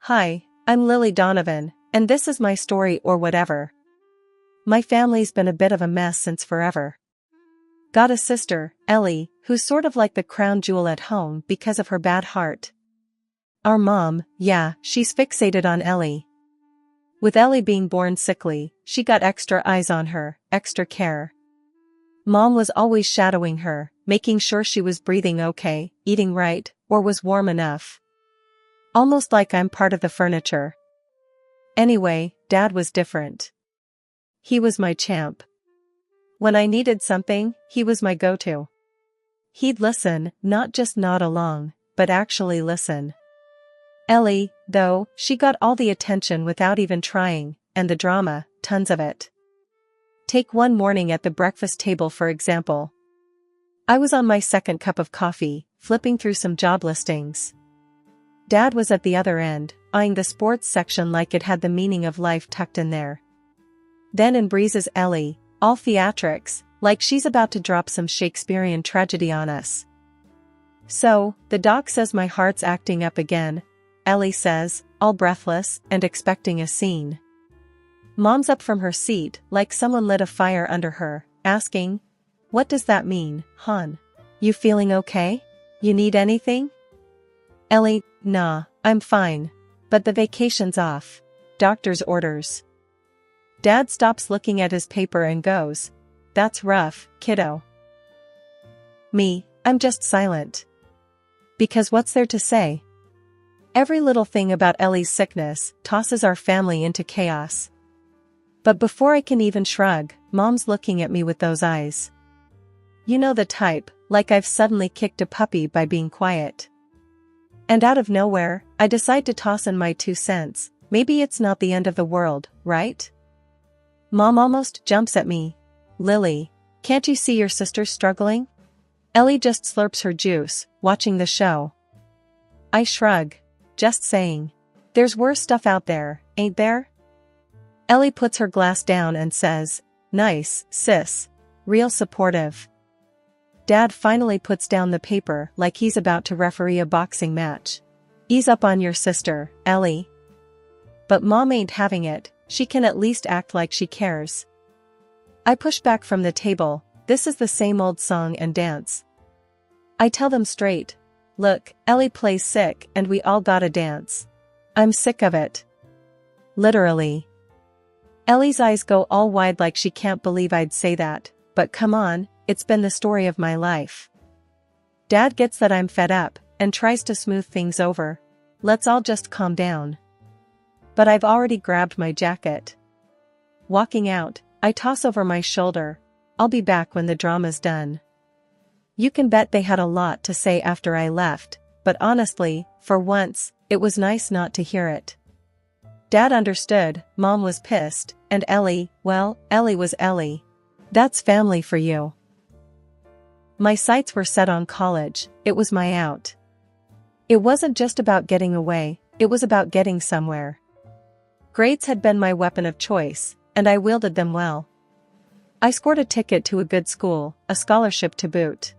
Hi, I'm Lily Donovan, and this is my story or whatever. My family's been a bit of a mess since forever. Got a sister, Ellie, who's sort of like the crown jewel at home because of her bad heart. Our mom, yeah, she's fixated on Ellie. With Ellie being born sickly, she got extra eyes on her, extra care. Mom was always shadowing her, making sure she was breathing okay, eating right, or was warm enough. Almost like I'm part of the furniture. Anyway, Dad was different. He was my champ. When I needed something, he was my go-to. He'd listen, not just nod along, but actually listen. Ellie, though, she got all the attention without even trying, and the drama, tons of it. Take one morning at the breakfast table for example. I was on my second cup of coffee, flipping through some job listings. Dad was at the other end, eyeing the sports section like it had the meaning of life tucked in there. Then in breezes Ellie, all theatrics, like she's about to drop some Shakespearean tragedy on us. So, the doc says my heart's acting up again, Ellie says, all breathless and expecting a scene. Mom's up from her seat like someone lit a fire under her, asking, "What does that mean, hon? You feeling okay? You need anything?" Ellie, "Nah, I'm fine. But the vacation's off. Doctor's orders." Dad stops looking at his paper and goes, "That's rough, kiddo." Me, I'm just silent. Because what's there to say? Every little thing about Ellie's sickness tosses our family into chaos. But before I can even shrug, Mom's looking at me with those eyes. You know the type, like I've suddenly kicked a puppy by being quiet. And out of nowhere, I decide to toss in my 2 cents, maybe it's not the end of the world, right? Mom almost jumps at me. "Lily, can't you see your sister's struggling?" Ellie just slurps her juice, watching the show. I shrug. Just saying. There's worse stuff out there, ain't there? Ellie puts her glass down and says, "Nice, sis. Real supportive." Dad finally puts down the paper like he's about to referee a boxing match. "Ease up on your sister, Ellie." But Mom ain't having it, she can at least act like she cares. I push back from the table, this is the same old song and dance. I tell them straight, "Look, Ellie plays sick and we all gotta dance. I'm sick of it." Literally. Ellie's eyes go all wide like she can't believe I'd say that, but come on, it's been the story of my life. Dad gets that I'm fed up, and tries to smooth things over. Let's all just calm down. But I've already grabbed my jacket. Walking out, I toss over my shoulder, "I'll be back when the drama's done." You can bet they had a lot to say after I left, but honestly, for once, it was nice not to hear it. Dad understood, Mom was pissed, and Ellie, well, Ellie was Ellie. That's family for you. My sights were set on college, it was my out. It wasn't just about getting away, it was about getting somewhere. Grades had been my weapon of choice, and I wielded them well. I scored a ticket to a good school, a scholarship to boot.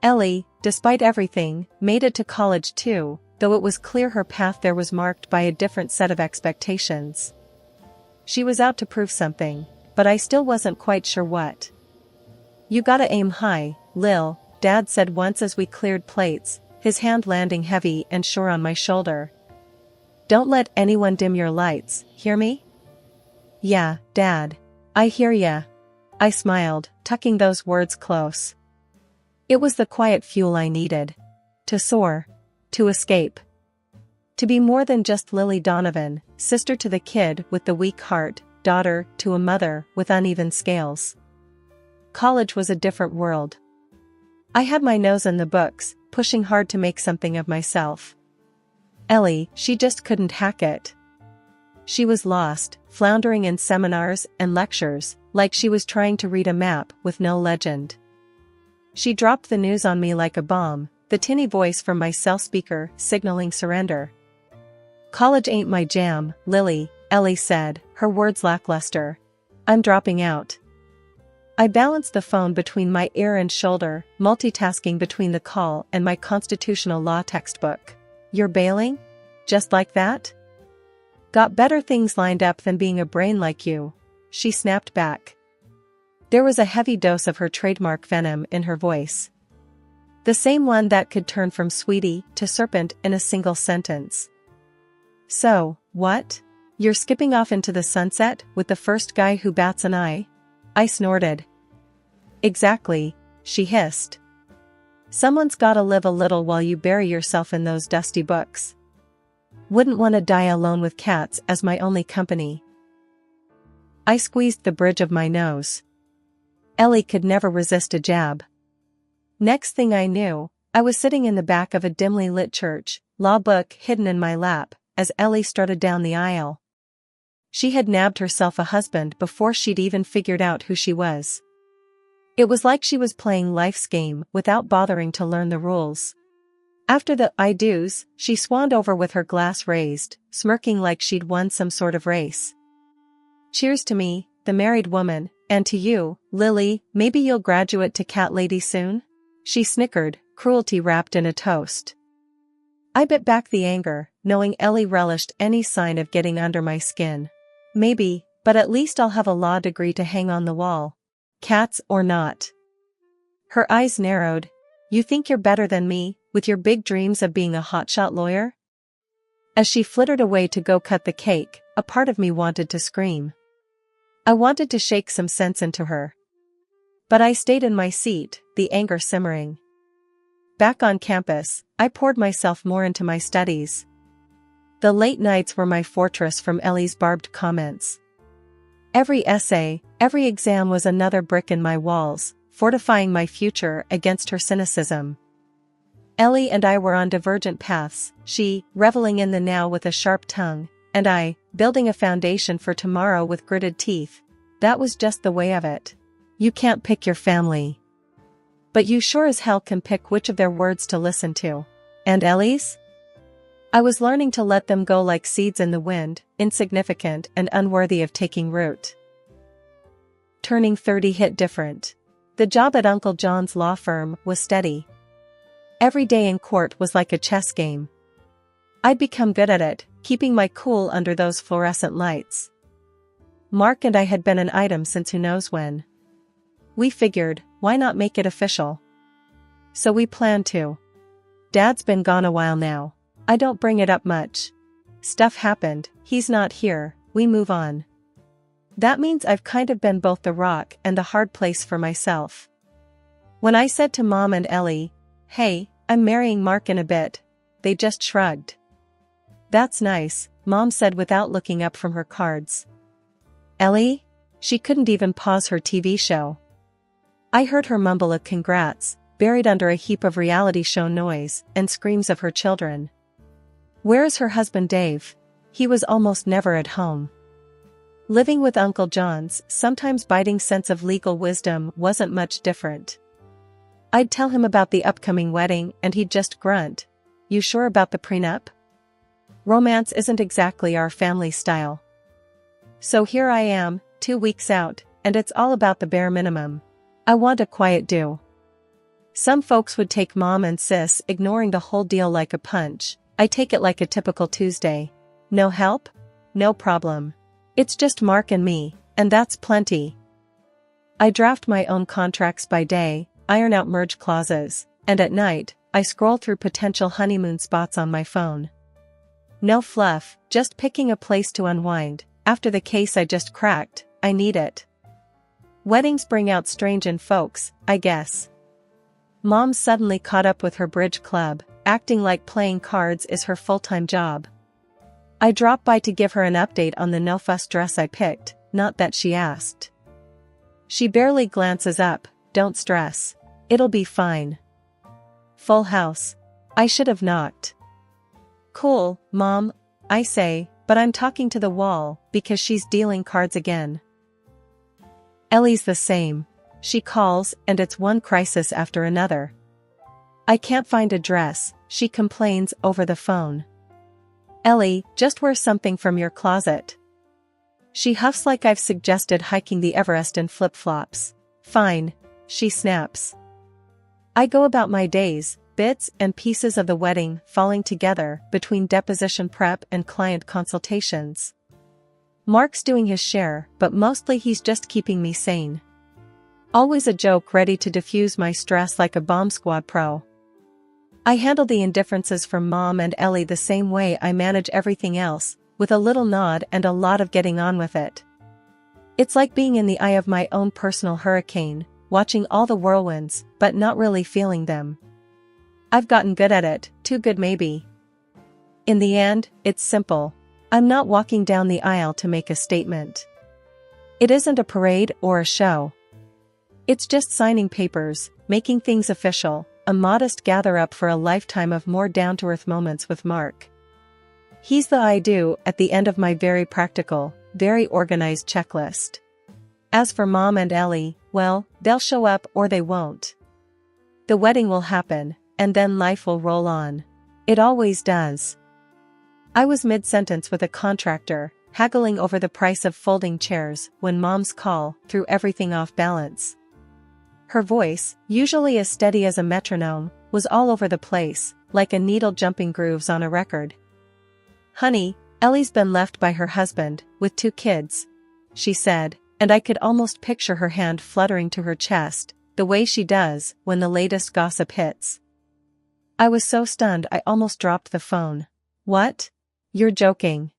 Ellie, despite everything, made it to college too, though it was clear her path there was marked by a different set of expectations. She was out to prove something, but I still wasn't quite sure what. "You gotta aim high, Lil," Dad said once as we cleared plates, his hand landing heavy and sure on my shoulder. "Don't let anyone dim your lights, hear me?" "Yeah, Dad. I hear ya." I smiled, tucking those words close. It was the quiet fuel I needed. To soar. To escape. To be more than just Lily Donovan, sister to the kid with the weak heart, daughter to a mother with uneven scales. College was a different world. I had my nose in the books, pushing hard to make something of myself. Ellie, she just couldn't hack it. She was lost, floundering in seminars and lectures, like she was trying to read a map with no legend. She dropped the news on me like a bomb, the tinny voice from my cell speaker signaling surrender. "College ain't my jam, Lily," Ellie said, her words lackluster. "I'm dropping out." I balanced the phone between my ear and shoulder, multitasking between the call and my constitutional law textbook. "You're bailing?" Just like that? Got better things lined up than being a brain like you, she snapped back. There was a heavy dose of her trademark venom in her voice. The same one that could turn from sweetie to serpent in a single sentence. So, what? You're skipping off into the sunset with the first guy who bats an eye? I snorted. Exactly, she hissed. Someone's gotta live a little while you bury yourself in those dusty books. Wouldn't want to die alone with cats as my only company. I squeezed the bridge of my nose. Ellie could never resist a jab. Next thing I knew, I was sitting in the back of a dimly lit church, law book hidden in my lap, as Ellie strutted down the aisle. She had nabbed herself a husband before she'd even figured out who she was. It was like she was playing life's game without bothering to learn the rules. After the I do's, she swanned over with her glass raised, smirking like she'd won some sort of race. Cheers to me, the married woman, and to you, Lily, maybe you'll graduate to cat lady soon? She snickered, cruelty wrapped in a toast. I bit back the anger, knowing Ellie relished any sign of getting under my skin. Maybe, but at least I'll have a law degree to hang on the wall. Cats or not. Her eyes narrowed. You think you're better than me, with your big dreams of being a hotshot lawyer? As she flittered away to go cut the cake, a part of me wanted to scream. I wanted to shake some sense into her. But I stayed in my seat, the anger simmering. Back on campus, I poured myself more into my studies. The late nights were my fortress from Ellie's barbed comments. Every essay, every exam was another brick in my walls, fortifying my future against her cynicism. Ellie and I were on divergent paths, she, reveling in the now with a sharp tongue, and I, building a foundation for tomorrow with gritted teeth. That was just the way of it. You can't pick your family. But you sure as hell can pick which of their words to listen to. And Ellie's? I was learning to let them go like seeds in the wind, insignificant and unworthy of taking root. Turning 30 hit different. The job at Uncle John's law firm was steady. Every day in court was like a chess game. I'd become good at it, keeping my cool under those fluorescent lights. Mark and I had been an item since who knows when. We figured, why not make it official? So we planned to. Dad's been gone a while now. I don't bring it up much. Stuff happened, he's not here, we move on. That means I've kind of been both the rock and the hard place for myself. When I said to Mom and Ellie, hey, I'm marrying Mark in a bit, they just shrugged. That's nice, Mom said without looking up from her cards. Ellie? She couldn't even pause her TV show. I heard her mumble a congrats, buried under a heap of reality show noise and screams of her children. Where is her husband Dave? He was almost never at home. Living with Uncle John's sometimes biting sense of legal wisdom wasn't much different. I'd tell him about the upcoming wedding and he'd just grunt. You sure about the prenup? Romance isn't exactly our family style. So here I am, 2 weeks out, and it's all about the bare minimum. I want a quiet do. Some folks would take Mom and Sis ignoring the whole deal like a punch. I take it like a typical Tuesday. No help? No problem. It's just Mark and me, and that's plenty. I draft my own contracts by day, iron out merge clauses, and at night, I scroll through potential honeymoon spots on my phone. No fluff, just picking a place to unwind. After the case I just cracked, I need it. Weddings bring out strange in folks, I guess. Mom suddenly caught up with her bridge club, acting like playing cards is her full-time job. I dropped by to give her an update on the no-fuss dress I picked, not that she asked. She barely glances up, don't stress. It'll be fine. Full house. I should have knocked. Cool, Mom, I say, but I'm talking to the wall, because she's dealing cards again. Ellie's the same. She calls, and it's one crisis after another. I can't find a dress, she complains over the phone. Ellie, just wear something from your closet. She huffs like I've suggested hiking the Everest in flip-flops. Fine, she snaps. I go about my days, bits and pieces of the wedding falling together between deposition prep and client consultations. Mark's doing his share, but mostly he's just keeping me sane. Always a joke ready to diffuse my stress like a bomb squad pro. I handle the indifferences from Mom and Ellie the same way I manage everything else, with a little nod and a lot of getting on with it. It's like being in the eye of my own personal hurricane, watching all the whirlwinds, but not really feeling them. I've gotten good at it, too good maybe. In the end, it's simple. I'm not walking down the aisle to make a statement. It isn't a parade or a show. It's just signing papers, making things official, a modest gather-up for a lifetime of more down-to-earth moments with Mark. He's the I do at the end of my very practical, very organized checklist. As for Mom and Ellie, well, they'll show up or they won't. The wedding will happen, and then life will roll on. It always does. I was mid-sentence with a contractor, haggling over the price of folding chairs, when Mom's call threw everything off balance. Her voice, usually as steady as a metronome, was all over the place, like a needle jumping grooves on a record. "Honey, Ellie's been left by her husband, with 2 kids," she said, and I could almost picture her hand fluttering to her chest, the way she does when the latest gossip hits. I was so stunned I almost dropped the phone. "What? You're joking."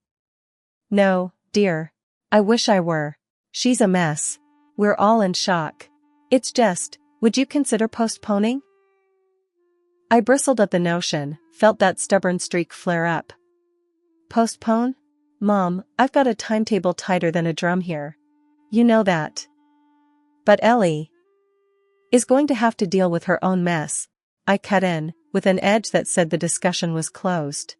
"No, dear. I wish I were. She's a mess. We're all in shock. It's just, would you consider postponing?" I bristled at the notion, felt that stubborn streak flare up. "Postpone? Mom, I've got a timetable tighter than a drum here. You know that." "But Ellie is going to have to deal with her own mess," I cut in, with an edge that said the discussion was closed.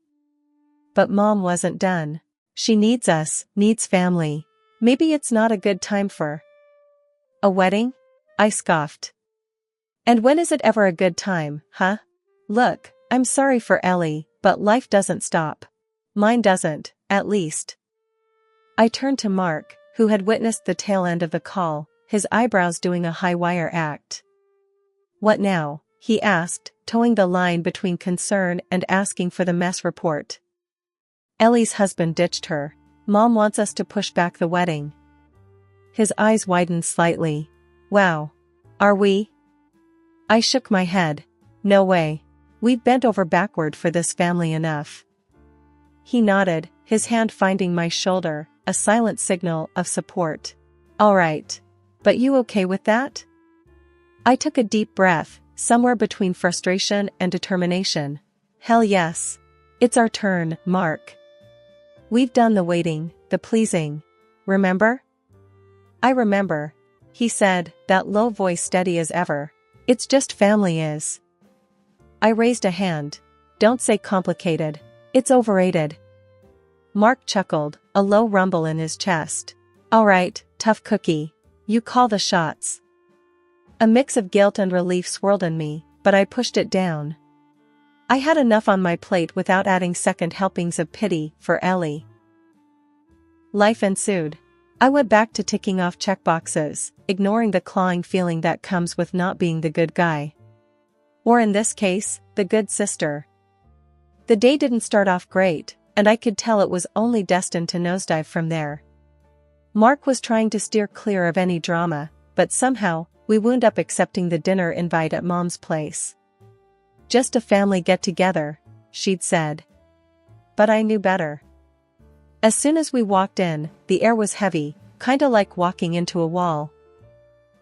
But Mom wasn't done. "She needs us, needs family. Maybe it's not a good time for a wedding?" I scoffed. "And when is it ever a good time, huh? Look, I'm sorry for Ellie, but life doesn't stop. Mine doesn't, at least." I turned to Mark, who had witnessed the tail end of the call, his eyebrows doing a high-wire act. "What now?" he asked, towing the line between concern and asking for the mess report. "Ellie's husband ditched her. Mom wants us to push back the wedding." His eyes widened slightly. "Wow. Are we?" I shook my head. "No way. We've bent over backward for this family enough." He nodded, his hand finding my shoulder, a silent signal of support. "All right. But you okay with that?" I took a deep breath, somewhere between frustration and determination. "Hell yes. It's our turn, Mark. We've done the waiting, the pleasing. Remember?" "I remember," he said, that low voice steady as ever. "It's just family is." I raised a hand. "Don't say complicated. It's overrated." Mark chuckled, a low rumble in his chest. "All right, tough cookie. You call the shots." A mix of guilt and relief swirled in me, but I pushed it down. I had enough on my plate without adding second helpings of pity for Ellie. Life ensued. I went back to ticking off checkboxes, ignoring the clawing feeling that comes with not being the good guy. Or in this case, the good sister. The day didn't start off great, and I could tell it was only destined to nosedive from there. Mark was trying to steer clear of any drama, but somehow, we wound up accepting the dinner invite at Mom's place. "Just a family get-together," she'd said. But I knew better. As soon as we walked in, the air was heavy, kinda like walking into a wall.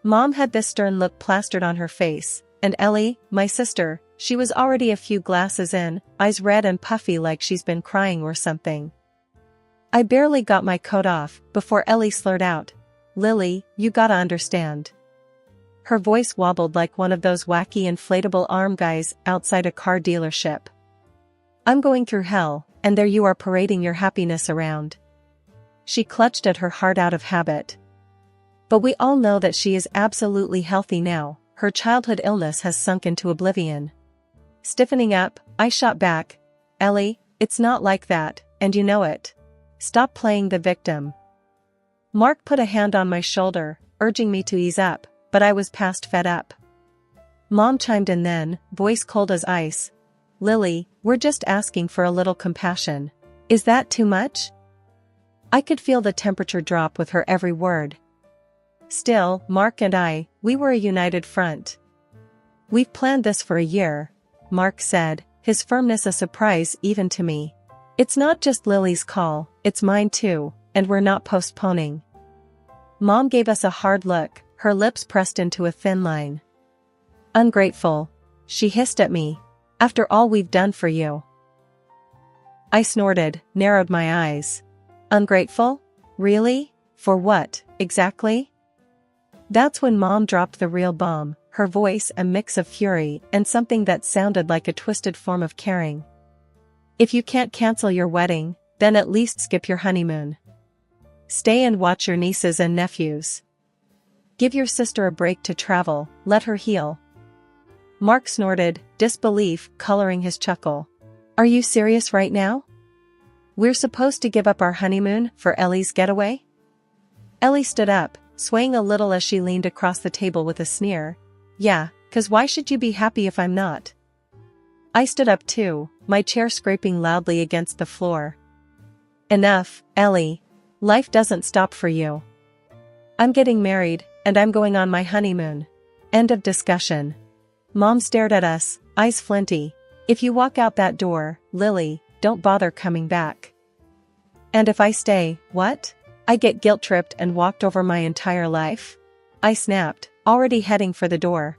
Mom had this stern look plastered on her face, and Ellie, my sister, she was already a few glasses in, eyes red and puffy like she's been crying or something. I barely got my coat off before Ellie slurred out, "Lily, you gotta understand." Her voice wobbled like one of those wacky inflatable arm guys outside a car dealership. "I'm going through hell, and there you are parading your happiness around." She clutched at her heart out of habit. "But we all know that she is absolutely healthy now, her childhood illness has sunk into oblivion." Stiffening up, I shot back, "Ellie, it's not like that, and you know it. Stop playing the victim." Mark put a hand on my shoulder, urging me to ease up, but I was past fed up. Mom chimed in then, voice cold as ice. Lily, we're just asking for a little compassion. Is that too much? I could feel the temperature drop with her every word. Still, Mark and I, we were a united front. We've planned this for a year, Mark said, his firmness a surprise even to me. It's not just Lily's call, it's mine too, and we're not postponing. Mom gave us a hard look, her lips pressed into a thin line. Ungrateful, she hissed at me. After all we've done for you. I snorted, narrowed my eyes. Ungrateful? Really? For what, exactly? That's when Mom dropped the real bomb, her voice a mix of fury and something that sounded like a twisted form of caring. If you can't cancel your wedding, then at least skip your honeymoon. Stay and watch your nieces and nephews. Give your sister a break to travel, let her heal. Mark snorted, disbelief coloring his chuckle. Are you serious right now? We're supposed to give up our honeymoon for Ellie's getaway? Ellie stood up, swaying a little as she leaned across the table with a sneer. Yeah, 'cause why should you be happy if I'm not? I stood up too, my chair scraping loudly against the floor. Enough, Ellie. Life doesn't stop for you. I'm getting married, and I'm going on my honeymoon. End of discussion. Mom stared at us, eyes flinty. If you walk out that door, Lily, don't bother coming back. And if I stay, what? I get guilt-tripped and walked over my entire life? I snapped, already heading for the door.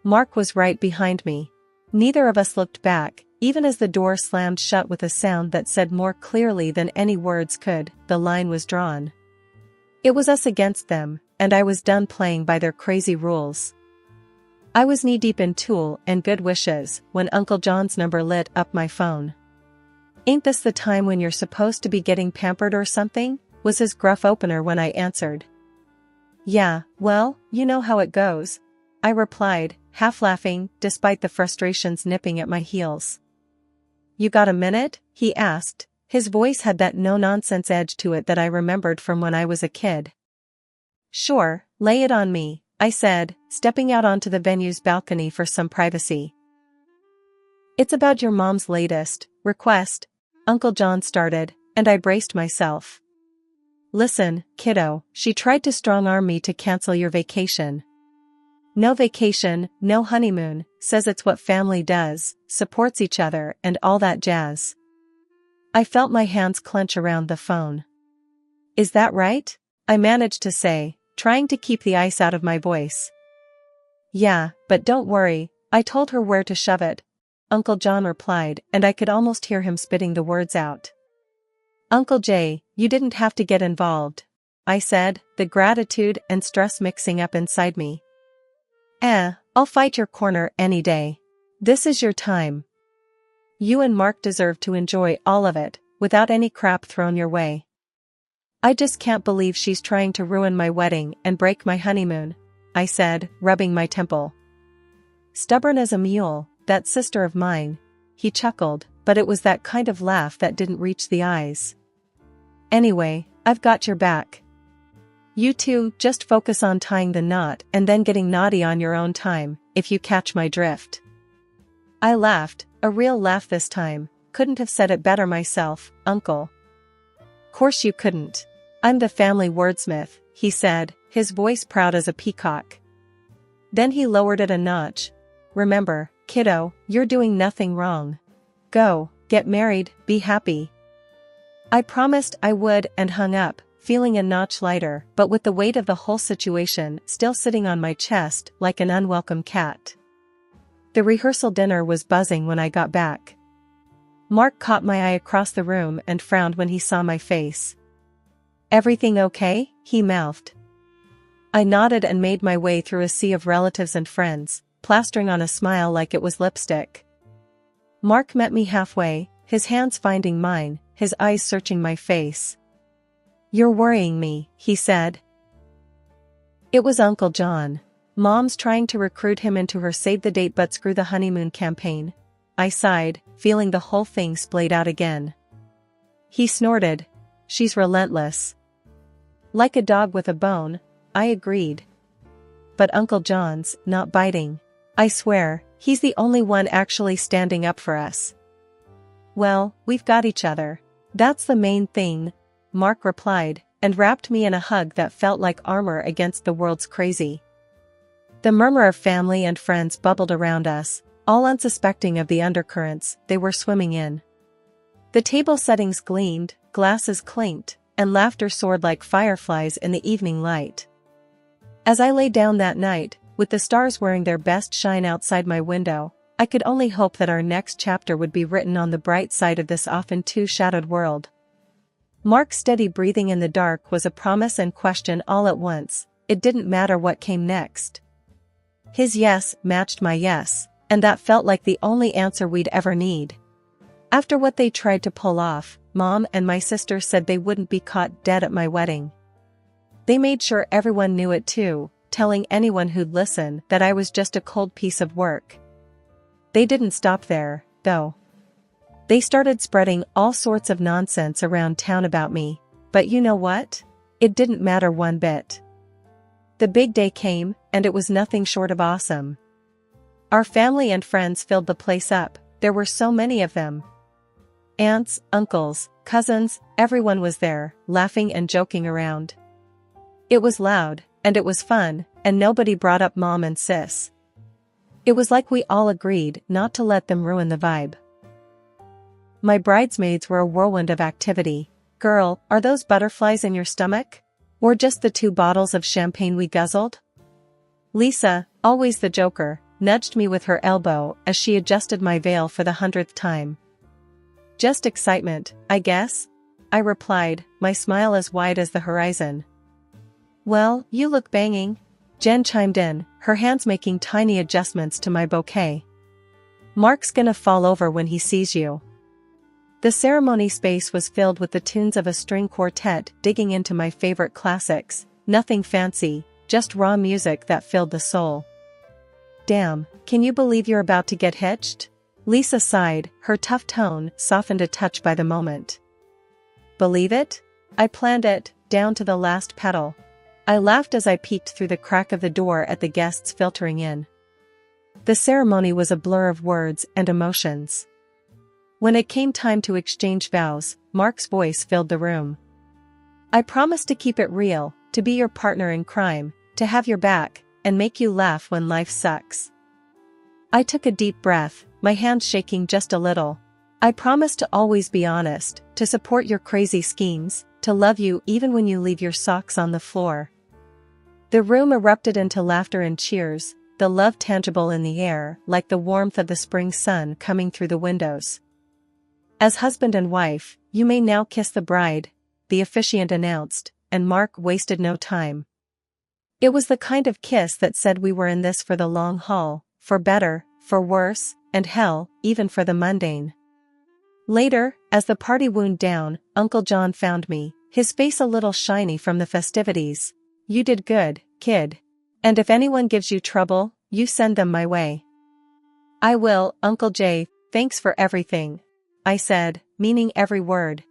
Mark was right behind me. Neither of us looked back, even as the door slammed shut with a sound that said more clearly than any words could, the line was drawn. It was us against them, and I was done playing by their crazy rules. I was knee-deep in Tool and Good Wishes when Uncle John's number lit up my phone. Ain't this the time when you're supposed to be getting pampered or something? Was his gruff opener when I answered. Yeah, well, you know how it goes, I replied, half laughing, despite the frustrations nipping at my heels. You got a minute? He asked. His voice had that no-nonsense edge to it that I remembered from when I was a kid. Sure, lay it on me, I said, stepping out onto the venue's balcony for some privacy. It's about your mom's latest request, Uncle John started, and I braced myself. Listen, kiddo, she tried to strong-arm me to cancel your vacation. No vacation, no honeymoon, says it's what family does, supports each other and all that jazz. I felt my hands clench around the phone. Is that right? I managed to say, trying to keep the ice out of my voice. Yeah, but don't worry, I told her where to shove it, Uncle John replied, and I could almost hear him spitting the words out. Uncle Jay, you didn't have to get involved, I said, the gratitude and stress mixing up inside me. I'll fight your corner any day. This is your time. You and Mark deserve to enjoy all of it, without any crap thrown your way. I just can't believe she's trying to ruin my wedding and break my honeymoon, I said, rubbing my temple. Stubborn as a mule, that sister of mine, he chuckled, but it was that kind of laugh that didn't reach the eyes. Anyway, I've got your back. You two just focus on tying the knot and then getting naughty on your own time, if you catch my drift. I laughed, a real laugh this time, couldn't have said it better myself, Uncle. Course you couldn't. I'm the family wordsmith, he said, his voice proud as a peacock. Then he lowered it a notch. Remember, kiddo, you're doing nothing wrong. Go, get married, be happy. I promised I would and hung up, feeling a notch lighter, but with the weight of the whole situation still sitting on my chest like an unwelcome cat. The rehearsal dinner was buzzing when I got back. Mark caught my eye across the room and frowned when he saw my face. Everything okay? He mouthed. I nodded and made my way through a sea of relatives and friends, plastering on a smile like it was lipstick. Mark met me halfway, his hands finding mine, his eyes searching my face. You're worrying me, he said. It was Uncle John. Mom's trying to recruit him into her save the date but screw the honeymoon campaign. I sighed, feeling the whole thing splayed out again. He snorted. She's relentless. Like a dog with a bone, I agreed. But Uncle John's not biting. I swear, he's the only one actually standing up for us. Well, we've got each other. That's the main thing, Mark replied, and wrapped me in a hug that felt like armor against the world's crazy. The murmur of family and friends bubbled around us, all unsuspecting of the undercurrents they were swimming in. The table settings gleamed, glasses clinked, and laughter soared like fireflies in the evening light. As I lay down that night, with the stars wearing their best shine outside my window, I could only hope that our next chapter would be written on the bright side of this often too shadowed world. Mark's steady breathing in the dark was a promise and question all at once. It didn't matter what came next. His yes matched my yes, and that felt like the only answer we'd ever need. After what they tried to pull off, Mom and my sister said they wouldn't be caught dead at my wedding. They made sure everyone knew it too, telling anyone who'd listen that I was just a cold piece of work. They didn't stop there, though. They started spreading all sorts of nonsense around town about me, but you know what? It didn't matter one bit. The big day came, and it was nothing short of awesome. Our family and friends filled the place up. There were so many of them. Aunts, uncles, cousins, everyone was there, laughing and joking around. It was loud, and it was fun, and nobody brought up Mom and Sis. It was like we all agreed not to let them ruin the vibe. My bridesmaids were a whirlwind of activity. Girl, are those butterflies in your stomach? Or just the 2 bottles of champagne we guzzled? Lisa, always the joker, nudged me with her elbow as she adjusted my veil for the 100th time. Just excitement, I guess, I replied, my smile as wide as the horizon. Well, you look banging, Jen chimed in, her hands making tiny adjustments to my bouquet. Mark's gonna fall over when he sees you. The ceremony space was filled with the tunes of a string quartet digging into my favorite classics, nothing fancy, just raw music that filled the soul. Damn, can you believe you're about to get hitched? Lisa sighed, her tough tone softened a touch by the moment. Believe it? I planned it, down to the last petal. I laughed as I peeked through the crack of the door at the guests filtering in. The ceremony was a blur of words and emotions. When it came time to exchange vows, Mark's voice filled the room. I promise to keep it real, to be your partner in crime, to have your back, and make you laugh when life sucks. I took a deep breath, my hands shaking just a little. I promise to always be honest, to support your crazy schemes, to love you even when you leave your socks on the floor. The room erupted into laughter and cheers, the love tangible in the air like the warmth of the spring sun coming through the windows. As husband and wife, you may now kiss the bride, the officiant announced, and Mark wasted no time. It was the kind of kiss that said we were in this for the long haul, for better, for worse, and hell, even for the mundane. Later, as the party wound down, Uncle John found me, his face a little shiny from the festivities. You did good, kid. And if anyone gives you trouble, you send them my way. I will, Uncle Jay, thanks for everything, I said, meaning every word.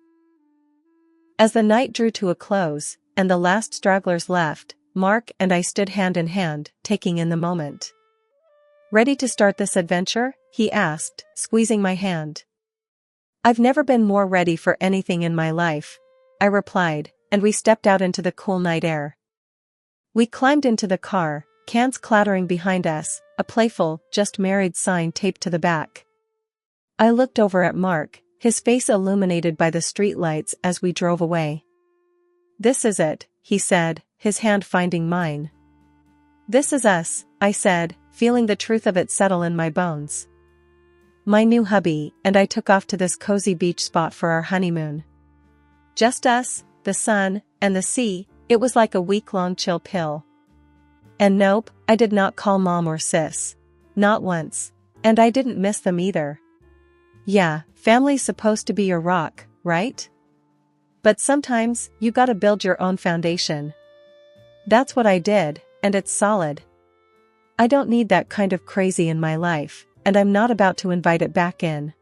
As the night drew to a close, and the last stragglers left, Mark and I stood hand in hand, taking in the moment. Ready to start this adventure? He asked, squeezing my hand. I've never been more ready for anything in my life, I replied, and we stepped out into the cool night air. We climbed into the car, cans clattering behind us, a playful, just married sign taped to the back. I looked over at Mark, his face illuminated by the streetlights as we drove away. This is it, he said, his hand finding mine. This is us, I said, feeling the truth of it settle in my bones. My new hubby and I took off to this cozy beach spot for our honeymoon. Just us, the sun, and the sea. It was like a week-long chill pill. And nope, I did not call Mom or Sis. Not once. And I didn't miss them either. Yeah, family's supposed to be your rock, right? But sometimes, you gotta build your own foundation. That's what I did, and it's solid. I don't need that kind of crazy in my life, and I'm not about to invite it back in.